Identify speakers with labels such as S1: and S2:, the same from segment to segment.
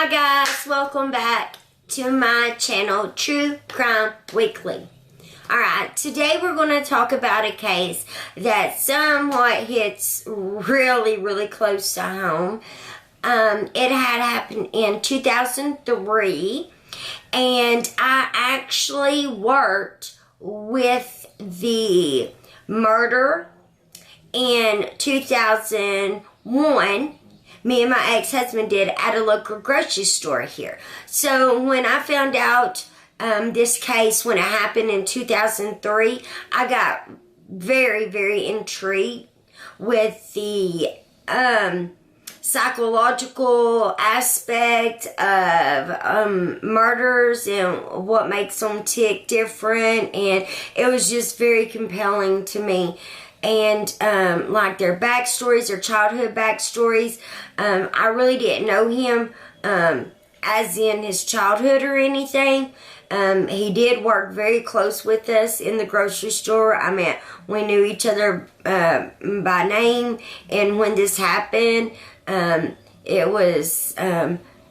S1: Hi guys, welcome back to my channel, True Crime Weekly. Alright, today we're going to talk about a case that somewhat hits really close to home. It had happened in 2003, and I actually worked with the murder in 2001. Me and my ex-husband did at a local grocery store here. So when I found out this case, when it happened in 2003, I got very intrigued with the psychological aspect of murders and what makes them tick different, and it was just very compelling to me. And like their backstories, their childhood backstories. I really didn't know him as in his childhood or anything. He did work very close with us in the grocery store. I mean, we knew each other by name. And when this happened, it was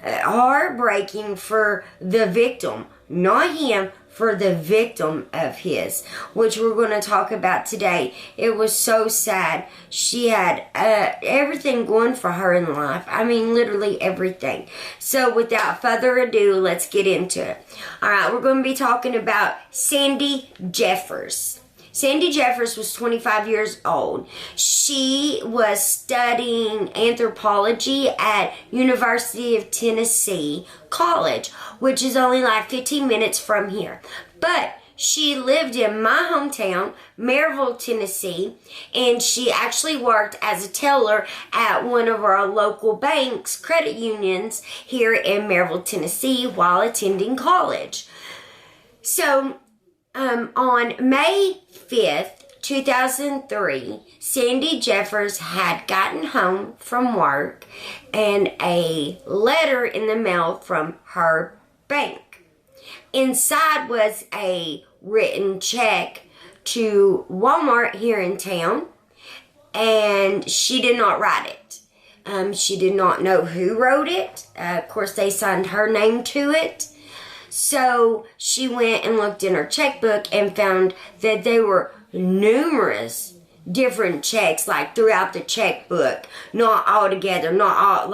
S1: heartbreaking for the victim, not him, for the victim of his, which we're going to talk about today. It was so sad. She had everything going for her in life. I mean, literally everything. So without further ado, let's get into it. Alright, we're going to be talking about Sandy Jeffers. Sandy Jeffers was 25 years old. She was studying anthropology at University of Tennessee College, which is only like 15 minutes from here. But she lived in my hometown, Maryville, Tennessee, and she actually worked as a teller at one of our local banks, credit unions, here in Maryville, Tennessee, while attending college. So, on May 5th, 2003, Sandy Jeffers had gotten home from work and a letter in the mail from her bank. Inside was a written check to Walmart here in town, and she did not write it. She did not know who wrote it. Of course, they signed her name to it. So she went and looked in her checkbook and found that there were numerous different checks, like throughout the checkbook, not all together, not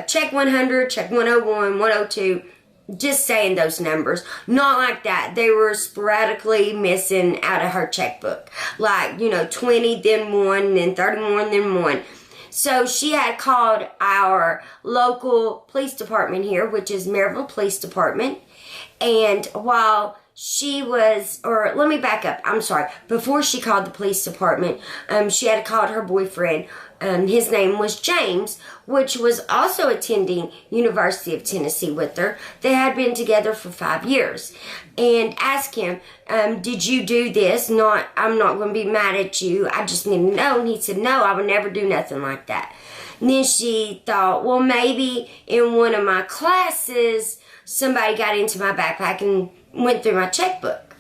S1: check 100, check 101, 102, just saying those numbers, not like that. They were sporadically missing out of her checkbook, like 20, then 1, then 31, then 1. So she had called our local police department here, which is Maryville Police Department. And while she was, or let me back up, I'm sorry. Before she called the police department, she had called her boyfriend. His name was James, which was also attending University of Tennessee with her. They had been together for 5 years. And asked him, did you do this? I'm not going to be mad at you. I just need to know. And he said, no, I would never do nothing like that. And then she thought, well, maybe in one of my classes, somebody got into my backpack and went through my checkbook.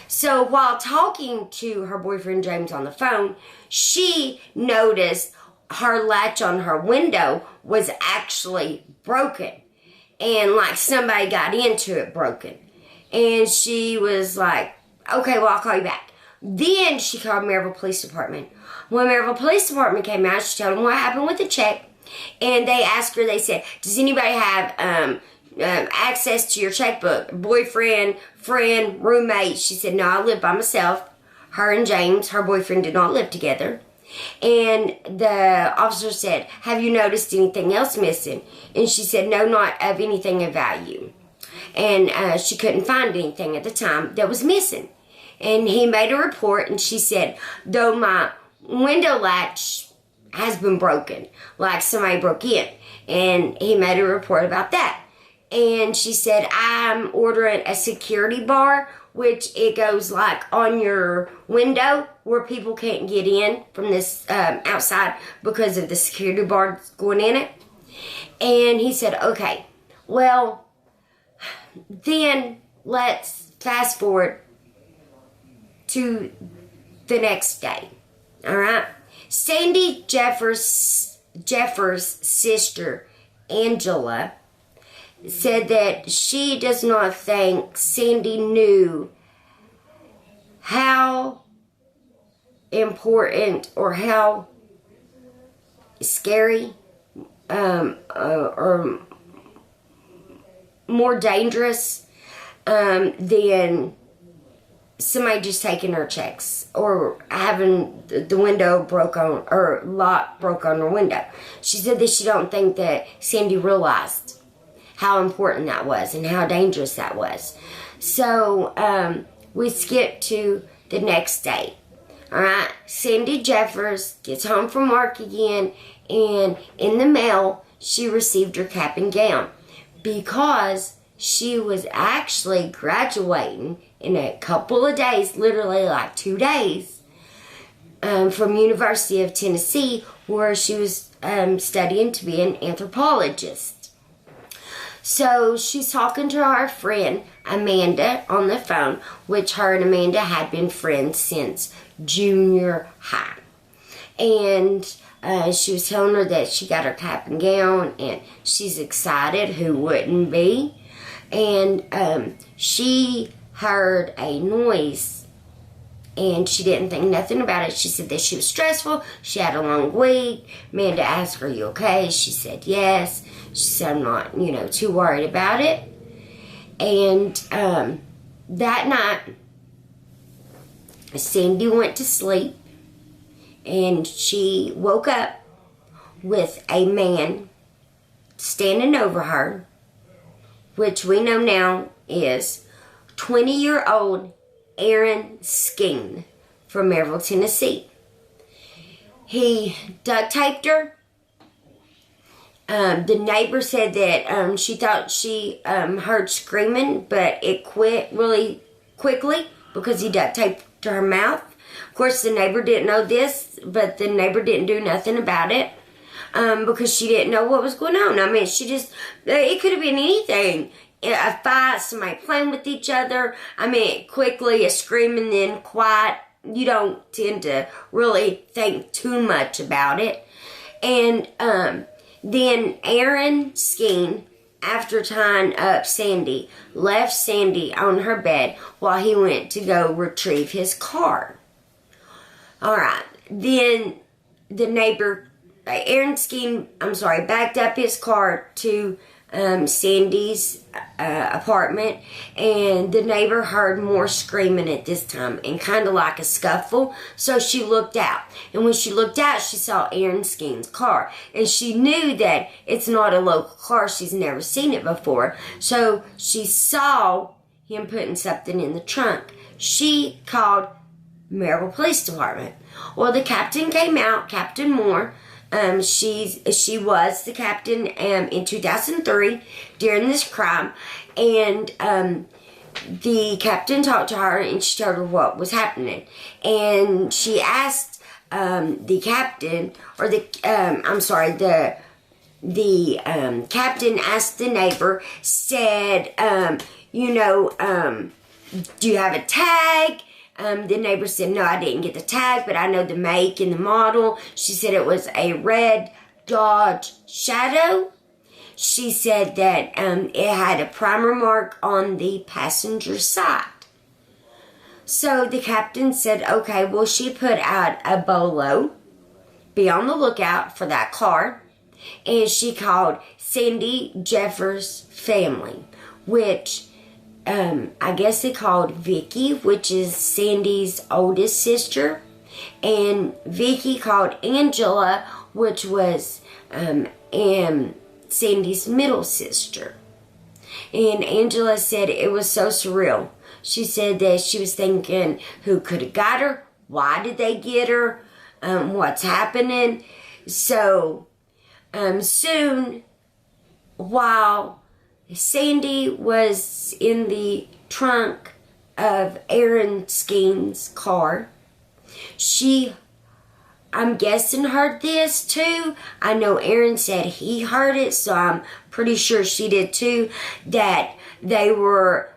S1: So while talking to her boyfriend James on the phone, she noticed her latch on her window was actually broken. And like somebody got into it broken. And she was like, okay, well, I'll call you back. Then she called Maryville Police Department. When Maryville Police Department came out, she told them what happened with the check. And they asked her, they said, does anybody have access to your checkbook? Boyfriend, friend, roommate? She said, no, I live by myself. Her and James, her boyfriend, did not live together. And the officer said, have you noticed anything else missing? And she said, no, not of anything of value. And she couldn't find anything at the time that was missing. And he made a report, and she said, though my window latch has been broken, like somebody broke in. And he made a report about that. And she said, I'm ordering a security bar, which it goes like on your window where people can't get in from this outside because of the security bar that's going in it. And he said, okay, well, then let's fast forward to the next day. All right. Sandy Jeffers' sister Angela, said that she does not think Sandy knew how important or how scary or more dangerous than somebody just taking her checks or having the window broke on or lock broke on her window. She said that she don't think that Sandy realized how important that was and how dangerous that was. So we skip to the next day. Alright, Sandy Jeffers gets home from work again, and in the mail she received her cap and gown because she was actually graduating in a couple of days, literally like 2 days, from University of Tennessee, where she was studying to be an anthropologist. So she's talking to her friend Amanda on the phone, which her and Amanda had been friends since junior high. And she was telling her that she got her cap and gown, and she's excited. Who wouldn't be? And she heard a noise, and she didn't think nothing about it. She said that she was stressful. She had a long week. Amanda asked her, "Are you okay?" She said yes. She said, "I'm not, too worried about it." And that night, Sandy went to sleep, and she woke up with a man standing over her, which we know now is 20-year-old Aaron Skeen from Maryville, Tennessee. He duct taped her. The neighbor said that she thought she heard screaming, but it quit really quickly because he duct taped to her mouth. Of course, the neighbor didn't know this, but the neighbor didn't do nothing about it because she didn't know what was going on. I mean, it could have been anything. A fight, somebody playing with each other. I mean, quickly, a scream and then quiet. You don't tend to really think too much about it. And then Aaron Skeen, after tying up Sandy, left Sandy on her bed while he went to go retrieve his car. Alright, then the neighbor, Aaron Skeen, backed up his car to Sandy's apartment, and the neighbor heard more screaming at this time and kind of like a scuffle, so she looked out, and when she looked out she saw Aaron Skeen's car, and she knew that it's not a local car. She's never seen it before, so she saw him putting something in the trunk. She called Maryville Police Department. Well, the captain came out, Captain Moore. She was the captain in 2003 during this crime, and the captain talked to her and she told her what was happening, and she asked the captain, or the captain asked the neighbor, said, do you have a tag? The neighbor said, no, I didn't get the tag, but I know the make and the model. She said it was a red Dodge Shadow. She said that it had a primer mark on the passenger side. So the captain said, okay, well, she put out a bolo. Be on the lookout for that car. And she called Sandy Jeffers' family, which I guess they called Vicky, which is Sandy's oldest sister, and Vicky called Angela, which was Sandy's middle sister. And Angela said it was so surreal. She said that she was thinking, who could have got her? Why did they get her? What's happening? So soon, while Sandy was in the trunk of Aaron Skeen's car, I'm guessing, heard this too. I know Aaron said he heard it, so I'm pretty sure she did too, that they were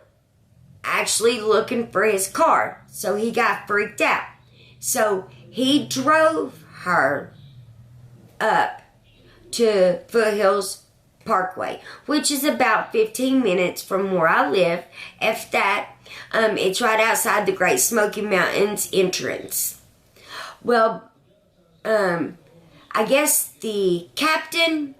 S1: actually looking for his car. So he got freaked out. So he drove her up to Foothills Parkway, which is about 15 minutes from where I live. If that, it's right outside the Great Smoky Mountains entrance. Well, I guess the captain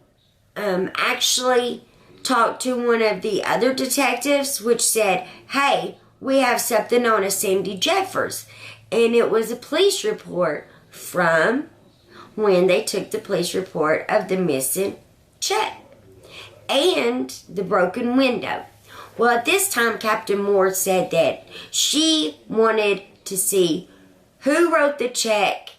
S1: actually talked to one of the other detectives, which said, hey, we have something on a Sandy Jeffers. And it was a police report from when they took the police report of the missing check and the broken window. Well, at this time, Captain Moore said that she wanted to see who wrote the check,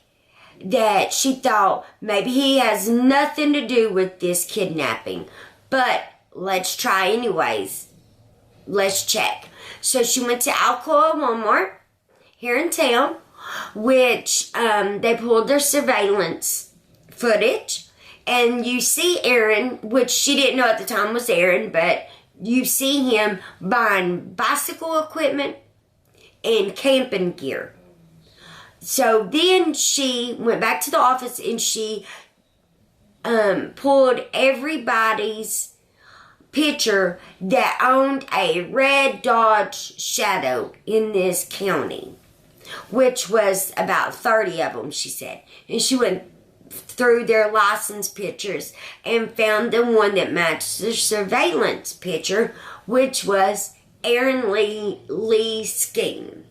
S1: that she thought maybe he has nothing to do with this kidnapping. But let's try anyways. Let's check. So she went to Alcoa Walmart here in town, which they pulled their surveillance footage. And you see Aaron, which she didn't know at the time was Aaron, but you see him buying bicycle equipment and camping gear. So then she went back to the office and she pulled everybody's picture that owned a red Dodge Shadow in this county, which was about 30 of them, she said. And she went through their license pictures and found the one that matched the surveillance picture, which was Aaron Skeen.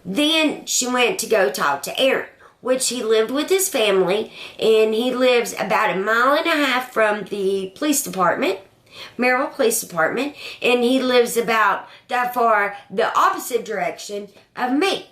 S1: Then she went to go talk to Aaron, which he lived with his family, and he lives about 1.5 miles from the police department, Maryville Police Department, and he lives about that far the opposite direction of me.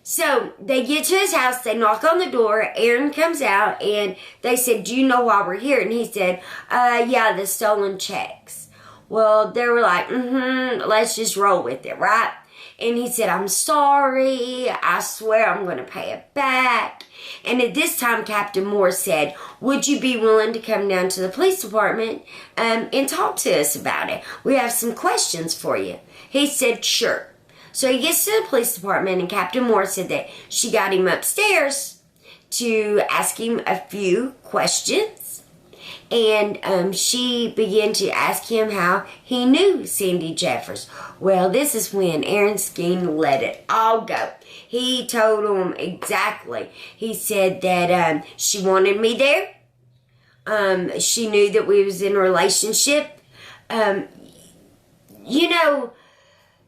S1: So they get to his house, they knock on the door, Aaron comes out, and they said, do you know why we're here? And he said, yeah, the stolen checks. Well, they were like, let's just roll with it, right? And he said, I'm sorry, I swear I'm going to pay it back. And at this time, Captain Moore said, would you be willing to come down to the police department and talk to us about it? We have some questions for you. He said, sure. So he gets to the police department, and Captain Moore said that she got him upstairs to ask him a few questions. And she began to ask him how he knew Sandy Jeffers. Well, this is when Aaron Skeen let it all go. He told him exactly. He said that she wanted me there. She knew that we was in a relationship. You know,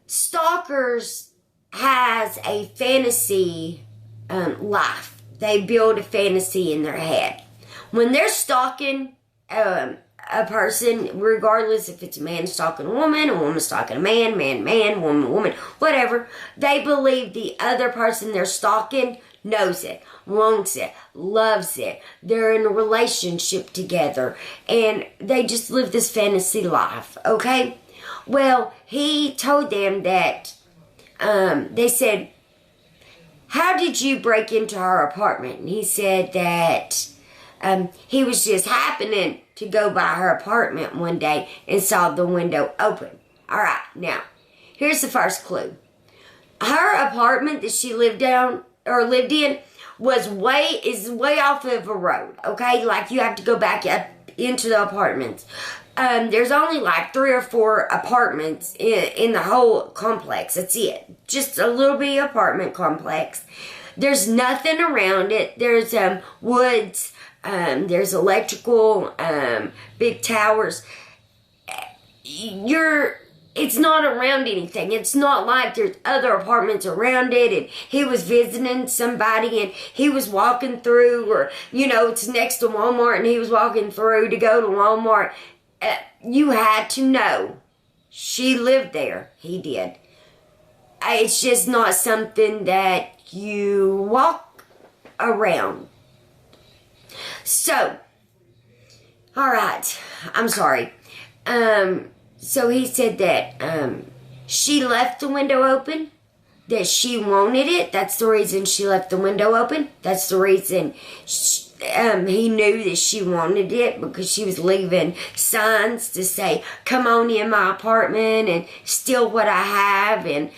S1: stalkers has a fantasy life. They build a fantasy in their head. When they're stalking a person, regardless if it's a man stalking a woman stalking a man, woman, whatever, they believe the other person they're stalking knows it, wants it, loves it. They're in a relationship together, and they just live this fantasy life, okay? Well, he told them that, they said, how did you break into her apartment? And he said that he was just happening to go by her apartment one day and saw the window open. All right, now, here's the first clue. Her apartment that she lived in is way off of a road, okay? Like, you have to go back up into the apartments. There's only like 3 or 4 apartments in the whole complex. That's it. Just a little bitty apartment complex. There's nothing around it. There's woods. There's electrical, big towers. It's not around anything. It's not like there's other apartments around it, and he was visiting somebody and he was walking through, or, you know, it's next to Walmart and he was walking through to go to Walmart. You had to know she lived there. He did. It's just not something that you walk around. So, all right, I'm sorry. So he said that she left the window open, that she wanted it. That's the reason she left the window open. That's the reason he knew that she wanted it, because she was leaving signs to say, come on in my apartment and steal what I have, and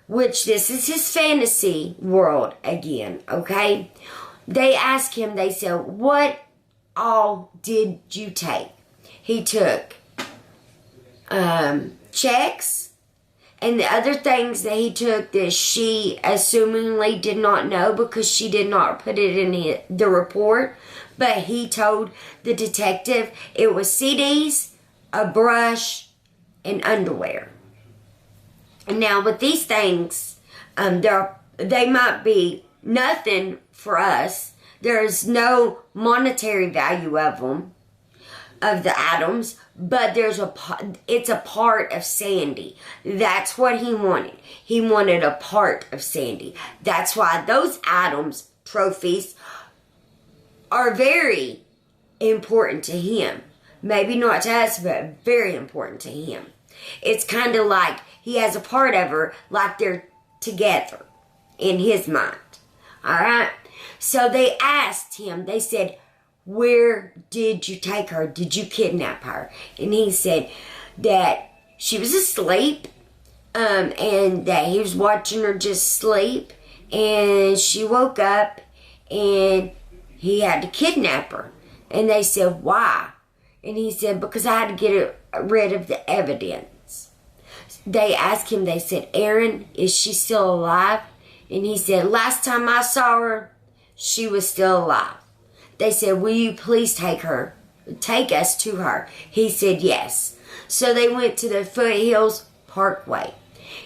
S1: which this is his fantasy world again, okay? They asked him, they said, what all did you take? He took checks and the other things that he took that she assumingly did not know because she did not put it in the report. But he told the detective it was CDs, a brush, and underwear. And now with these things, they might be nothing for us. There's no monetary value of them, of the items, but it's a part of Sandy. That's what he wanted. He wanted a part of Sandy. That's why those items, trophies, are very important to him. Maybe not to us, but very important to him. It's kind of like he has a part of her, like they're together in his mind. Alright? So they asked him, they said, where did you take her? Did you kidnap her? And he said that she was asleep, and that he was watching her just sleep, and she woke up, and he had to kidnap her. And they said, why? And he said, because I had to get rid of the evidence. They asked him, they said, Aaron, is she still alive? And he said, last time I saw her, she was still alive. They said, will you please take us to her? He said, yes. So they went to the Foothills Parkway.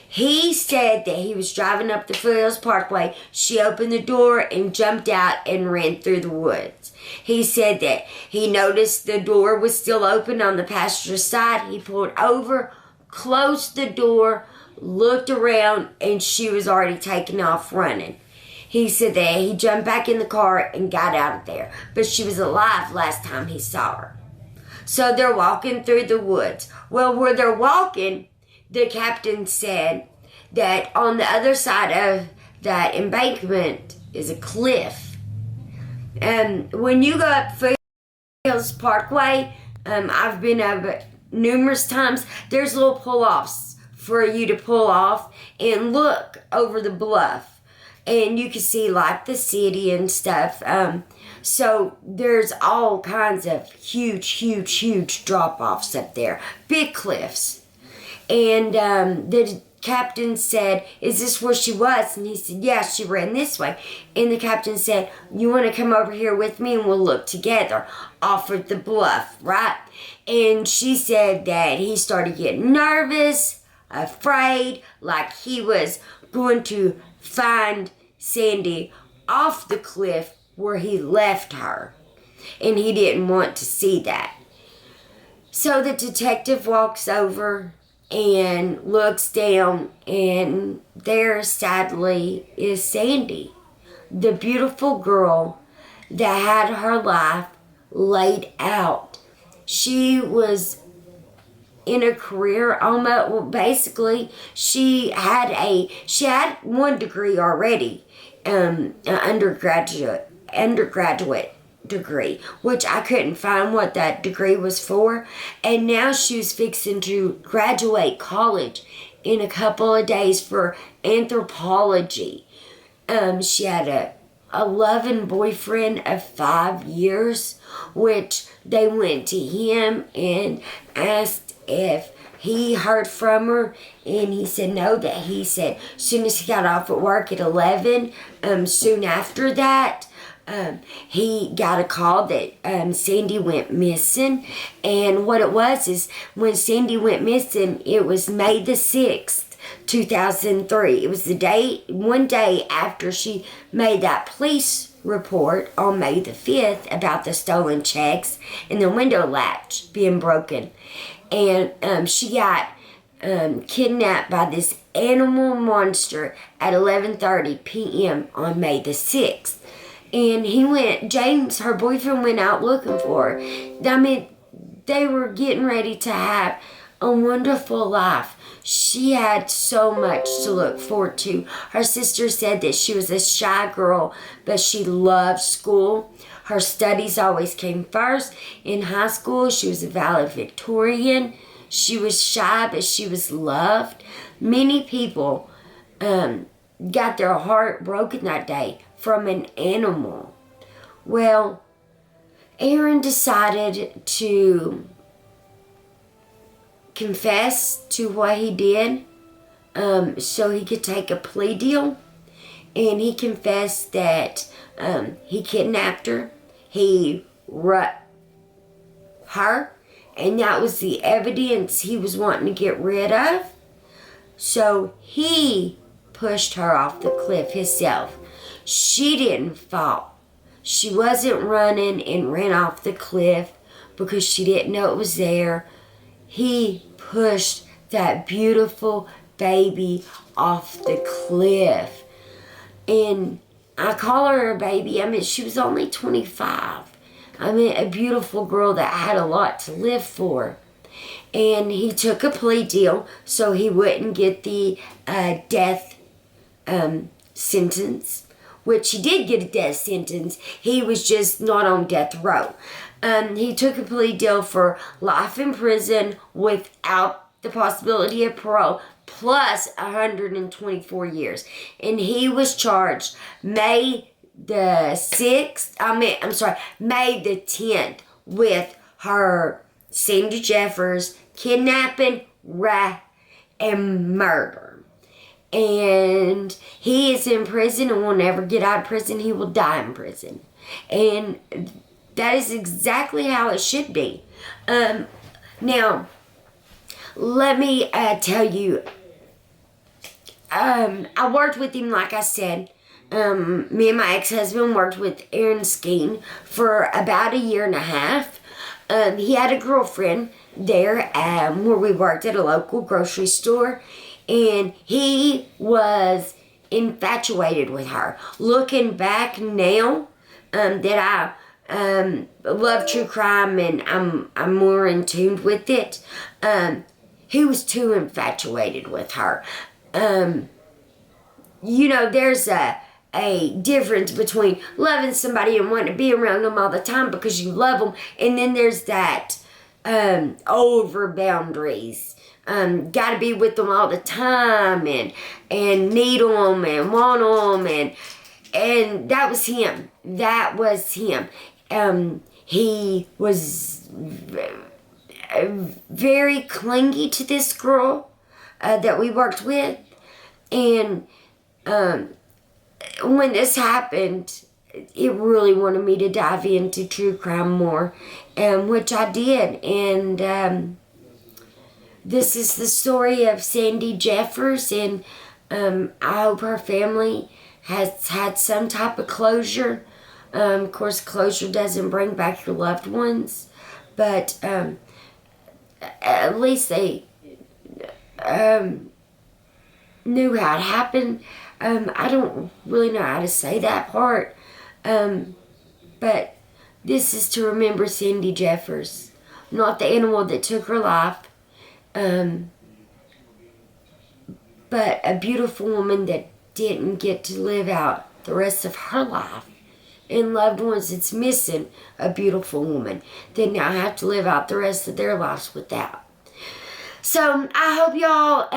S1: He said that he was driving up the Foothills Parkway. She opened the door and jumped out and ran through the woods. He said that he noticed the door was still open on the passenger side. He pulled over, closed the door, looked around, and she was already taking off running. He said that he jumped back in the car and got out of there. But she was alive last time he saw her. So they're walking through the woods. Well, where they're walking, the captain said that on the other side of that embankment is a cliff. And when you go up Foothills Parkway, I've been up it numerous times, there's little pull-offs for you to pull off and look over the bluff. And you can see like the city and stuff. So there's all kinds of huge drop-offs up there. Big cliffs. And the captain said, is this where she was? And he said, yeah, she ran this way. And the captain said, you want to come over here with me and we'll look together off of the bluff, right? And she said that he started getting nervous, afraid, like he was going to find Sandy off the cliff where he left her. And he didn't want to see that. So the detective walks over and looks down, and there, sadly, is Sandy, the beautiful girl that had her life laid out. She was in a career almost, well, basically, she had one degree already, an undergraduate degree, which I couldn't find what that degree was for. And now she was fixing to graduate college in a couple of days for anthropology. She had a loving boyfriend of 5 years, which they went to him and asked if he heard from her, and he said no. That he said as soon as he got off at work at 11, soon after that, he got a call that Sandy went missing. And what it was is when Sandy went missing, it was May the 6th, 2003. It was one day after she made that police report on May the 5th about the stolen checks and the window latch being broken. And she got kidnapped by this animal monster at 11:30 p.m. on May the 6th. And James, her boyfriend, went out looking for her. I mean, they were getting ready to have a wonderful life. She had so much to look forward to. Her sister said that she was a shy girl, but she loved school. Her studies always came first. In high school, she was a valedictorian. She was shy, but she was loved. Many people got their heart broken that day from an animal. Well, Aaron decided to confess to what he did so he could take a plea deal. And he confessed that he kidnapped her. He her, and that was the evidence he was wanting to get rid of. So he pushed her off the cliff himself. She didn't fall. She wasn't running and ran off the cliff because she didn't know it was there. He pushed that beautiful baby off the cliff. And I call her a baby. I mean, she was only 25. I mean, a beautiful girl that had a lot to live for. And he took a plea deal so he wouldn't get the death sentence, which he did get a death sentence. He was just not on death row. He took a plea deal for life in prison without the possibility of parole, plus 124 years. And he was charged May the 10th with her Sandy Jeffers kidnapping, rape, and murder. And he is in prison and will never get out of prison. He will die in prison. And that is exactly how it should be. Now, let me tell you, I worked with him, like I said. Me and my ex-husband worked with Aaron Skeen for about a year and a half. He had a girlfriend there where we worked at a local grocery store, and he was infatuated with her. Looking back now, that I love true crime and I'm more in tune with it, he was too infatuated with her. You know, there's a difference between loving somebody and wanting to be around them all the time because you love them, and then there's that over boundaries. Gotta be with them all the time and need them and want them, and that was him. That was him. He was very clingy to this girl that we worked with, and when this happened, it really wanted me to dive into true crime more, which I did. And this is the story of Sandy Jeffers, and I hope her family has had some type of closure. Of course, closure doesn't bring back your loved ones, but at least they knew how it happened. I don't really know how to say that part, but this is to remember Sandy Jeffers, not the animal that took her life, but a beautiful woman that didn't get to live out the rest of her life, and loved ones that's missing a beautiful woman that now have to live out the rest of their lives without. So I hope y'all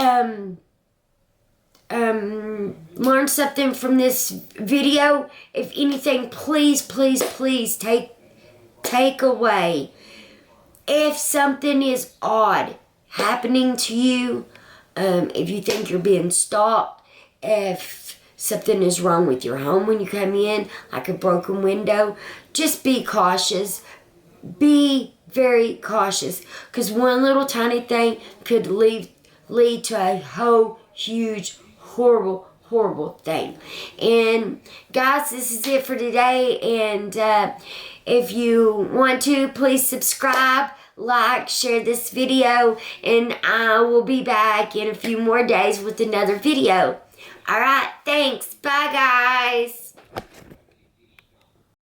S1: learn something from this video. If anything, please take away. If something is odd happening to you, if you think you're being stalked, if something is wrong with your home when you come in, like a broken window, just be cautious. Be very cautious, because one little tiny thing could lead to a whole huge horrible thing. And guys, this is it for today, and if you want to, please subscribe, like, share this video, and I will be back in a few more days with another video. Alright, thanks. Bye, guys.